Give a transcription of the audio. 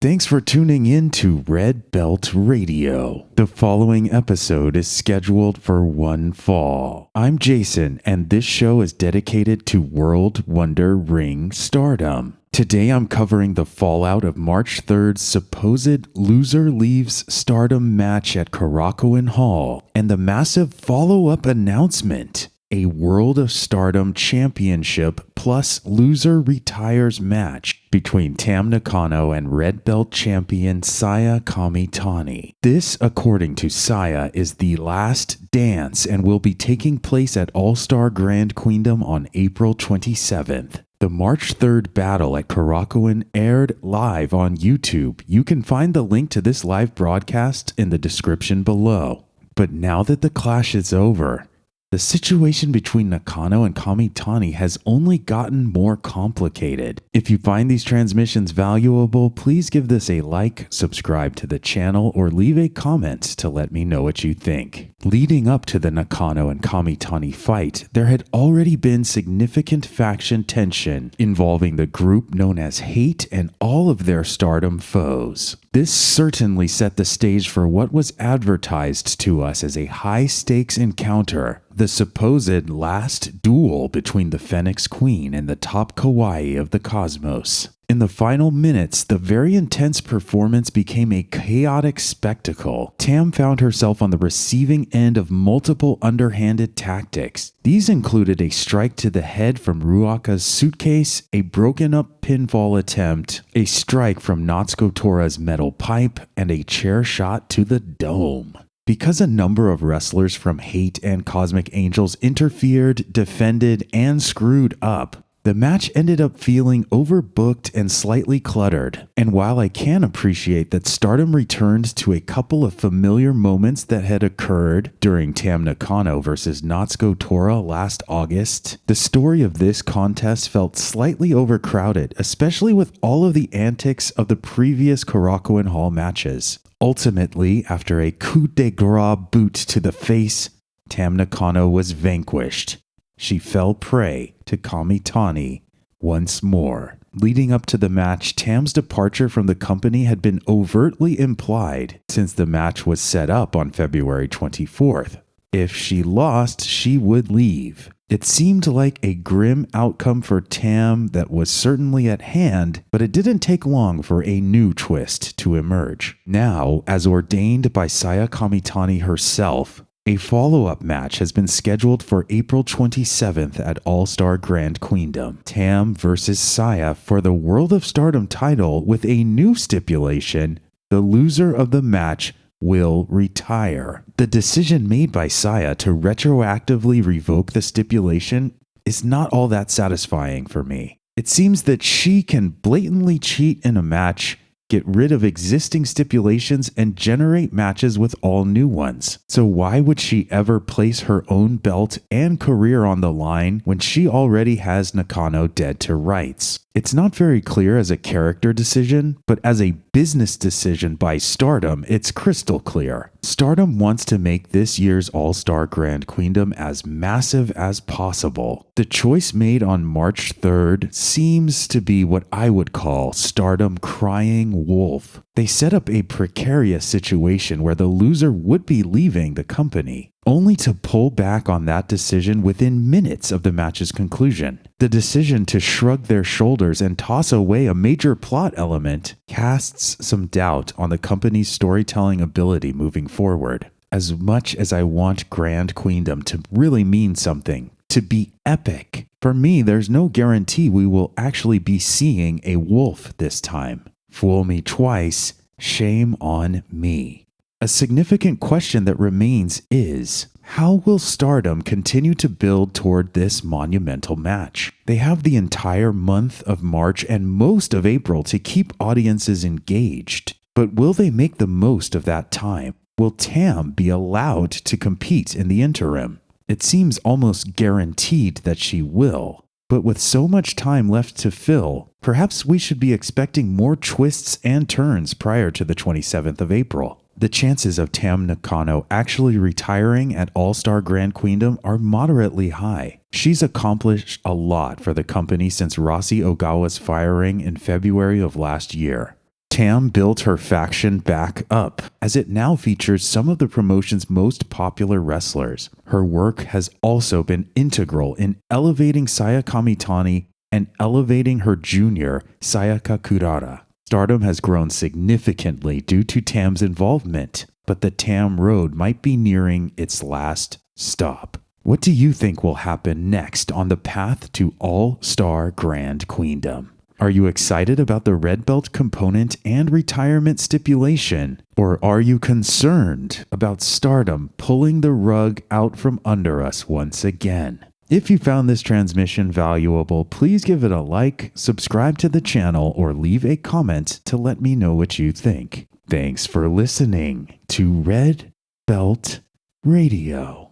Thanks for tuning in to Red Belt Radio. The following episode is scheduled for one fall. I'm Jason, and this show is dedicated to World Wonder Ring Stardom. Today I'm covering the fallout of March 3rd's supposed loser leaves Stardom match at Korakuen Hall and the massive follow-up announcement. A World of Stardom Championship plus loser retires match between Tam Nakano and Red Belt champion Saya Kamitani. This, according to Saya, is the last dance and will be taking place at All-Star Grand Queendom on April 27th. The March 3rd battle at Korakuen aired live on YouTube. You can find the link to this live broadcast in the description below. But now that the clash is over, the situation between Nakano and Kamitani has only gotten more complicated. If you find these transmissions valuable, please give this a like, subscribe to the channel, or leave a comment to let me know what you think. Leading up to the Nakano and Kamitani fight, there had already been significant faction tension involving the group known as H.A.T.E and all of their Stardom foes. This certainly set the stage for what was advertised to us as a high-stakes encounter, the supposed last duel between the Phoenix Queen and the top kawaii of the cosmos. In the final minutes, the very intense performance became a chaotic spectacle. Tam found herself on the receiving end of multiple underhanded tactics. These included a strike to the head from Ruaka's suitcase, a broken-up pinfall attempt, a strike from Natsuko Tora's metal pipe, and a chair shot to the dome. Because a number of wrestlers from H.A.T.E and Cosmic Angels interfered, defended, and screwed up, the match ended up feeling overbooked and slightly cluttered. And while I can appreciate that Stardom returned to a couple of familiar moments that had occurred during Tam Nakano versus Natsuko Tora last August, the story of this contest felt slightly overcrowded, especially with all of the antics of the previous Korakuen Hall matches. Ultimately, after a coup de grace boot to the face, Tam Nakano was vanquished. She fell prey to Kamitani once more. Leading up to the match, Tam's departure from the company had been overtly implied since the match was set up on February 24th. If she lost, she would leave. It seemed like a grim outcome for Tam that was certainly at hand, but it didn't take long for a new twist to emerge. Now, as ordained by Saya Kamitani herself, a follow-up match has been scheduled for April 27th at All-Star Grand Queendom. Tam versus Saya for the World of Stardom title with a new stipulation: the loser of the match will retire. The decision made by Saya to retroactively revoke the stipulation is not all that satisfying for me. It seems that she can blatantly cheat in a match, get rid of existing stipulations, and generate matches with all new ones. So why would she ever place her own belt and career on the line when she already has Nakano dead to rights? It's not very clear as a character decision, but as a business decision by Stardom, it's crystal clear. Stardom wants to make this year's All-Star Grand Queendom as massive as possible. The choice made on March 3rd seems to be what I would call Stardom crying wolf. They set up a precarious situation where the loser would be leaving the company, only to pull back on that decision within minutes of the match's conclusion. The decision to shrug their shoulders and toss away a major plot element casts some doubt on the company's storytelling ability moving forward. As much as I want Grand Queendom to really mean something, to be epic, for me there's no guarantee we will actually be seeing a wolf this time. Fool me twice, shame on me. A significant question that remains is, how will Stardom continue to build toward this monumental match? They have the entire month of March and most of April to keep audiences engaged, but will they make the most of that time? Will Tam be allowed to compete in the interim? It seems almost guaranteed that she will. But with so much time left to fill, perhaps we should be expecting more twists and turns prior to the 27th of April. The chances of Tam Nakano actually retiring at All-Star Grand Queendom are moderately high. She's accomplished a lot for the company since Rossi Ogawa's firing in February of last year. Tam built her faction back up, as it now features some of the promotion's most popular wrestlers. Her work has also been integral in elevating Saya Kamitani and elevating her junior, Sayaka Kurara. Stardom has grown significantly due to Tam's involvement, but the Tam road might be nearing its last stop. What do you think will happen next on the path to All-Star Grand Queendom? Are you excited about the red belt component and retirement stipulation? Or are you concerned about Stardom pulling the rug out from under us once again? If you found this transmission valuable, please give it a like, subscribe to the channel, or leave a comment to let me know what you think. Thanks for listening to Red Belt Radio.